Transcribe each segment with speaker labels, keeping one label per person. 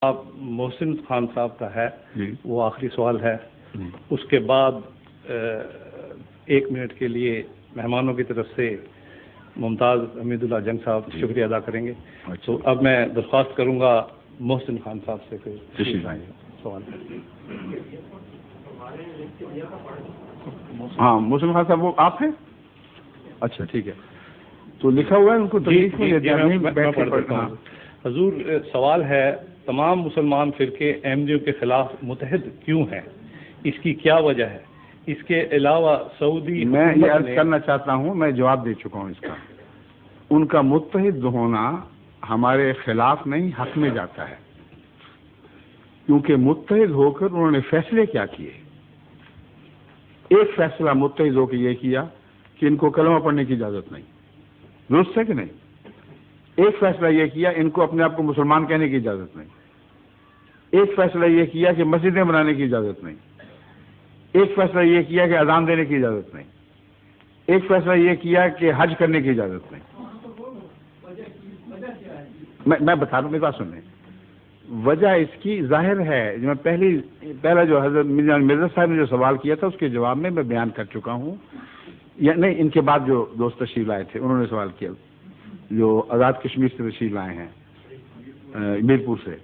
Speaker 1: آپ محسن خان صاحب کا ہے
Speaker 2: جی
Speaker 1: وہ آخری سوال ہے.
Speaker 2: جی
Speaker 1: اس کے بعد 1 منٹ کے لیے مہمانوں کی طرف سے ممتاز حمید اللہ جنگ صاحب شکریہ ادا کریں گے. تو اب میں درخواست کروں گا محسن خان صاحب سے کہ سوال کریں.
Speaker 2: ہاں محسن خان صاحب وہ آپ ہیں؟ اچھا ٹھیک ہے. تو لکھا ہوا ہے ان کو
Speaker 1: حضور سوال ہے تمام مسلمان فرقے احمدیوں کے خلاف متحد کیوں ہیں؟ اس کی کیا وجہ ہے؟ اس کے علاوہ سعودی
Speaker 2: میں یہ عرض کرنا چاہتا ہوں، میں جواب دے چکا ہوں اس کا. ان کا متحد ہونا ہمارے خلاف نہیں حق میں جاتا ہے، کیونکہ متحد ہو کر انہوں نے فیصلے کیا کیے. ایک فیصلہ متحد ہو کے یہ کیا کہ ان کو کلمہ پڑھنے کی اجازت نہیں، درست ہے کہ نہیں؟ ایک فیصلہ یہ کیا ان کو اپنے آپ کو مسلمان کہنے کی اجازت نہیں. ایک فیصلہ یہ کیا کہ مسجدیں بنانے کی اجازت نہیں. ایک فیصلہ یہ کیا کہ اذان دینے کی اجازت نہیں. ایک فیصلہ یہ کیا کہ حج کرنے کی اجازت نہیں. میں بتا دوں، میری بات سنیں. وجہ اس کی ظاہر ہے، جو میں پہلا جو حضرت مرزا صاحب نے جو سوال کیا تھا اس کے جواب میں بیان کر چکا ہوں. یا نہیں، ان کے بعد جو دوست تشریف لائے تھے انہوں نے سوال کیا، جو آزاد کشمیر سے تشریف لائے ہیں میرپور سے،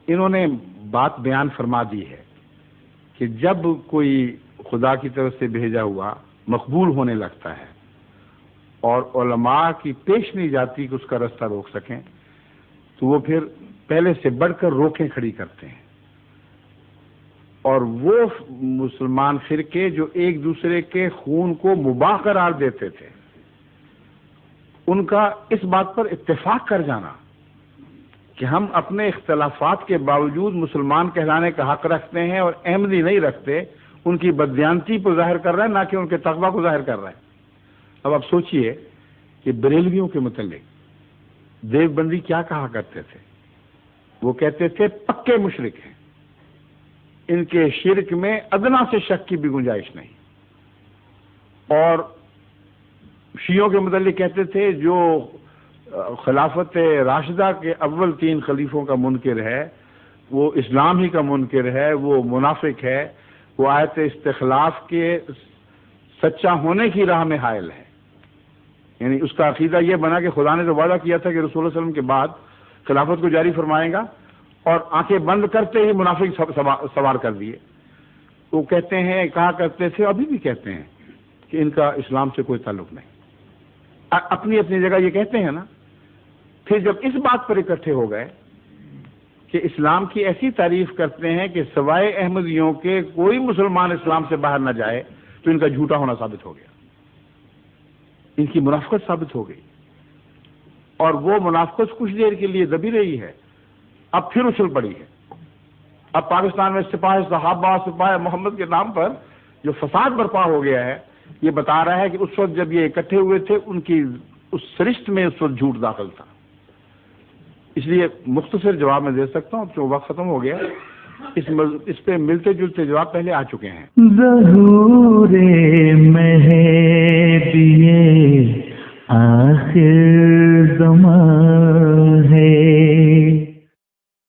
Speaker 2: انہوں نے بات بیان فرما دی ہے کہ جب کوئی خدا کی طرف سے بھیجا ہوا مقبول ہونے لگتا ہے اور علماء کی پیش نہیں جاتی کہ اس کا رستہ روک سکیں، تو وہ پھر پہلے سے بڑھ کر روکیں کھڑی کرتے ہیں. اور وہ مسلمان فرقے جو ایک دوسرے کے خون کو مباح قرار دیتے تھے، ان کا اس بات پر اتفاق کر جانا کہ ہم اپنے اختلافات کے باوجود مسلمان کہلانے کا حق رکھتے ہیں اور احمدی نہیں رکھتے، ان کی بددیانتی کو ظاہر کر رہا ہے، نہ کہ ان کے تقویٰ کو ظاہر کر رہا ہے. اب آپ سوچئے کہ بریلویوں کے متعلق دیوبندی کیا کہا کرتے تھے؟ وہ کہتے تھے پکے مشرک ہیں، ان کے شرک میں ادنا سے شک کی بھی گنجائش نہیں. اور شیعوں کے متعلق کہتے تھے جو خلافت راشدہ کے اول 3 خلیفوں کا منکر ہے، وہ اسلام ہی کا منکر ہے، وہ منافق ہے، وہ آیت استخلاف کے سچا ہونے کی راہ میں حائل ہے. یعنی اس کا عقیدہ یہ بنا کہ خدا نے تو وعدہ کیا تھا کہ رسول اللہ علیہ وسلم کے بعد خلافت کو جاری فرمائے گا، اور آنکھیں بند کرتے ہی منافق سوار کر دیے. وہ کہتے ہیں، کہا کرتے تھے، ابھی بھی کہتے ہیں کہ ان کا اسلام سے کوئی تعلق نہیں. اپنی اپنی جگہ یہ کہتے ہیں نا. پھر جب اس بات پر اکٹھے ہو گئے کہ اسلام کی ایسی تعریف کرتے ہیں کہ سوائے احمدیوں کے کوئی مسلمان اسلام سے باہر نہ جائے، تو ان کا جھوٹا ہونا ثابت ہو گیا، ان کی منافقت ثابت ہو گئی. اور وہ منافقت کچھ دیر کے لیے دبی رہی ہے، اب پھر اچھل پڑی ہے. اب پاکستان میں سپاہ صحابہ، سپاہ محمد کے نام پر جو فساد برپا ہو گیا ہے، یہ بتا رہا ہے کہ اس وقت جب یہ اکٹھے ہوئے تھے ان کی اس سرشت میں اس وقت جھوٹ داخل تھا. اس لیے مختصر جواب میں دے سکتا ہوں، جو وقت ختم ہو گیا. اس پہ ملتے جلتے جواب پہلے آ چکے ہیں.
Speaker 3: ظہور مہدی آخر زمان ہے.